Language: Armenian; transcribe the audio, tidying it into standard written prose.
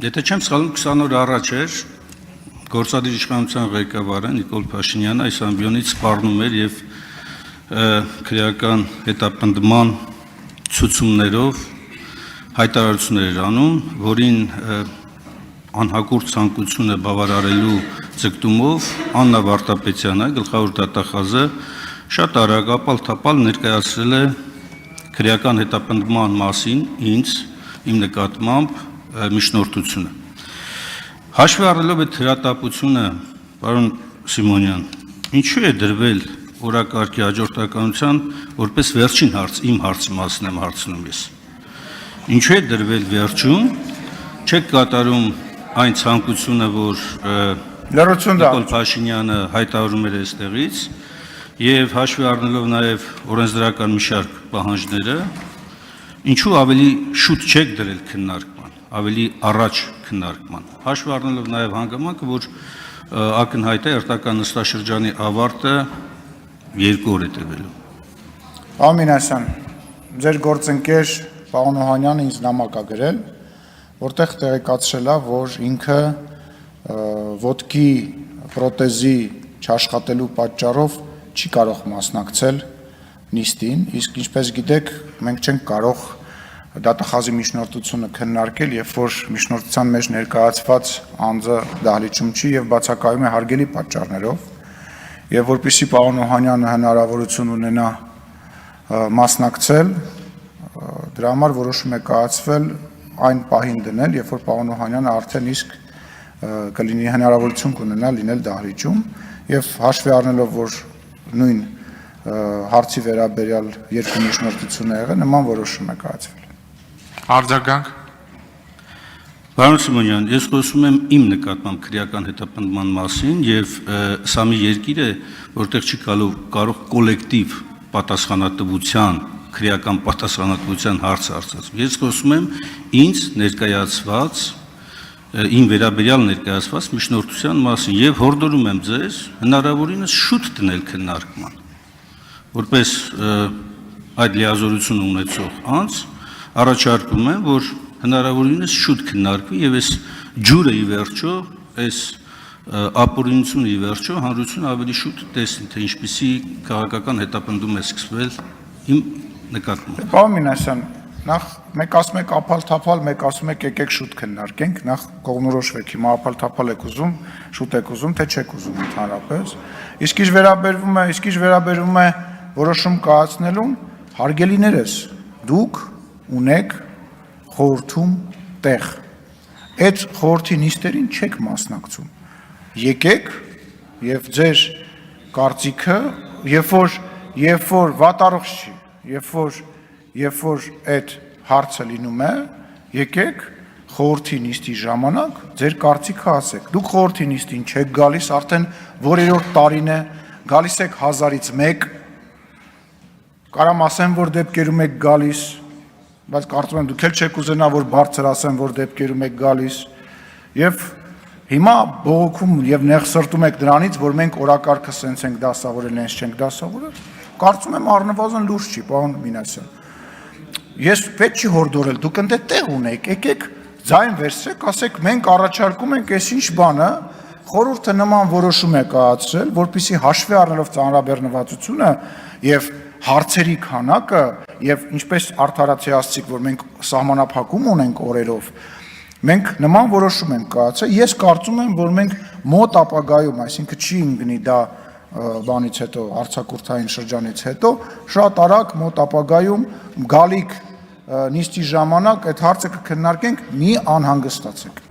Եթե չեմ սխալվում 20 օր առաջ էր գործադիր իշխանության ղեկավարը Նիկոլ Փաշինյանը այս ամբիոնից սպառնում էր եւ քրեական հետապնդման ցուցումներով հայտարարություններ էր անում, որին անհագուրդ ցանկությունը բավարարելու ձգտումով Աննա Վարդապետյանը, գլխավոր դատախազը, շատ արագ ապալ-թապալ ներկայացրել է քրեական հետապնդման մասին ինձ իմ նկատմամբ միջնորդությունը։ Հաշվի առնելով այդ հրատապությունը, պարոն Սիմոնյան, ինչու է դրվել օրակարգի հաջորդականության որպես վերջին հարց, իմ հարցի մասն եմ հարցնում ես։ Ինչու է դրվել վերջում, չեք կատարում այն ցանկությունը, որ Նիկոլ Փաշինյանը հայտարարում էր այստեղից, եւ հաշվի առնելով նաեւ օրենսդրական մի շարք պահանջները, ինչու ավելի շուտ չեք դրել քննարկման, ավելի առաջ քննարկման, հաշվի առնելով նաեւ հանգամանքը, որ ակնհայտ է երթական նստաշրջանի ավարտը 2 օր է տևելու։ Պարոն Մինասյան, ձեր գործընկեր պարոն Օհանյանը ինձ նամակ է գրել, որտեղ տեղեկացրել է, որ ինքը ոտքի պրոթեզի չաշխատելու պատճառով չի կարող մասնակցել նիստին, իսկ ինչպես գիտեք, մենք չենք կարող դատախազի միջնորդությունը քննարկել, երբ որ միջնորդության մեջ ներկայացված անձը դահլիճում չի եւ բացակայում է հարգելի պատճառներով, եւ որպեսզի պարոն Օհանյանը հնարավորություն ունենա մասնակցել, դրա համար որոշում է կայացվել այն պահին դնել, երբ որ պարոն Օհանյանը արդեն իսկ կլինի հնարավորություն կունենա լինել դահլիճում եւ հաշվի առնելով, որ նույն հարցի վերաբերյալ երկու միջնորդություն է եղել, նման որոշում է կայացվել։ Արձագանք։ Պարոն Սիմոնյան, ես խոսում եմ իմ նկատմամբ քրեական հետապնդման մասին եւ սա մի երկիր է, որտեղ չի կարող կոլեկտիվ պատասխանատվության, քրեական պատասխանատվության հարց արծարծել։ Ես խոսում եմ ինձ ներկայացված իմ վերաբերյալ ներկայացված միջնորդության մասին եւ հորդորում եմ ձեզ հնարավորինս շուտ դնել քննարկման, որպես այդ լիազորություն ունեցող անձ առաջարկում եմ, որ հնարավորինս շուտ քննարկվի եւ այս ջուրը ի վերջո, այս ապօրինությունը ի վերջո հանրությունը ավելի շուտ տեսնի, թե ինչպիսի քաղաքական հետապնդում է սկսվել իմ նկատմամբ։ Պարոն Մինասյան, նախ մեկ ասում եք ապալ-թափալ, մեկ ասում եք եկեք շուտ քննարկենք, նախ կողմնորոշվեք, հիմա ապալ-թափալ եք ուզում, շուտ եք ուզում, թե չեք ուզում ընդհանրապես։ Իսկ ինչ վերաբերվում է որոշում կայացնելուն, հարգելիներս, դուք ունեք խորհրդում տեղ։ Այդ խորհրդի նիստերին չեք մասնակցում։ Եկեք եւ ձեր կարծիքը, երբ որ վատառողջ չի, երբ որ այդ հարցը լինում է, եկեք խորհրդի նիստի ժամանակ ձեր կարծիքը ասեք։ Դուք խորհրդի նիստին չեք գալիս, արդեն որերորդ տարին է, գալիս եք 1000-ից 1, կարամ ասեմ, որ դեպքերում եք գալիս, բայց կարծում եմ դուք էլ չեք ուզենա, որ բարձր ասեմ, որ դեպքերում եք գալիս, եւ հիմա բողոքում եւ նեղսրտում եք դրանից, որ մենք օրակարգը սենց ենք դասավորել, հենց չենք դասավորել։ Կարծում եմ առնվազն լուրջ չի, պարոն Մինասյան։ Ես պետք չի հորդորել, դուք ընդ տեղ ունեք, եկեք ձայն վերցրեք, ասեք մենք առաջարկում ենք այսինչ բանը, խորհուրդը նման որոշում է կայացրել, որպեսզի հաշվի առնելով ծանրաբեռնվածությունը եւ հարցերի քանակը եւ ինչպես արդարացիացիք, որ մենք սահմանափակում ունենք օրերով, մենք նման որոշում ենք կայացրել։ Ես կարծում եմ, որ մենք մոտ ապագայում, այսինքն չի ընկնի դա բանից հետո, արձակուրդային շրջանից հետո, շատ արագ մոտ ապագայում գալիք նիստի ժամանակ այդ հարցը կքննարկենք, մի անհանգստացեք։